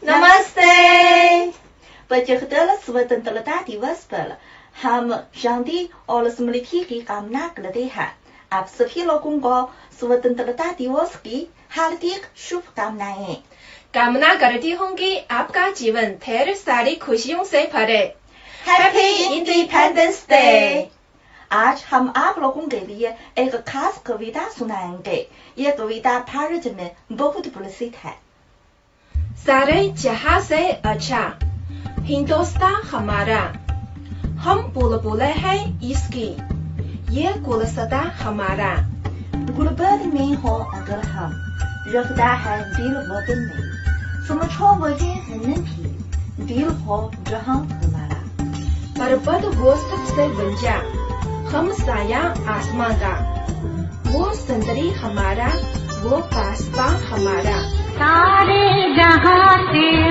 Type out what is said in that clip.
नमस्ते। बच्चों स्वतंत्रता दिवस पर हम शांति और समृद्धि की कामना करते हैं। आप सभी लोगों को स्वतंत्रता दिवस की हार्दिक शुभकामनाएं। कामना करती हूँ कि आपका जीवन ढेर सारी खुशियों से भरे। Happy independence day. आज हम आप लोगों के लिए एक खास कविता सुनाएंगे। ये कविता भारत में बहुत प्रसिद्ध है। सारे जहां से अच्छा हिंदुस्तान हमारा, हम बुलबुलें हैं इसकी, ये गुलदस्ता हमारा। गुर्बत में हो अगर हम, रखता है दिल वतन में, समझो वजह है नहीं, दिल हो जहां हमारा। पर्वत वो सबसे बंजा, हम साया आसमां का, वो संतरी हमारा, वो कास्बा हमारा। सारे जहां से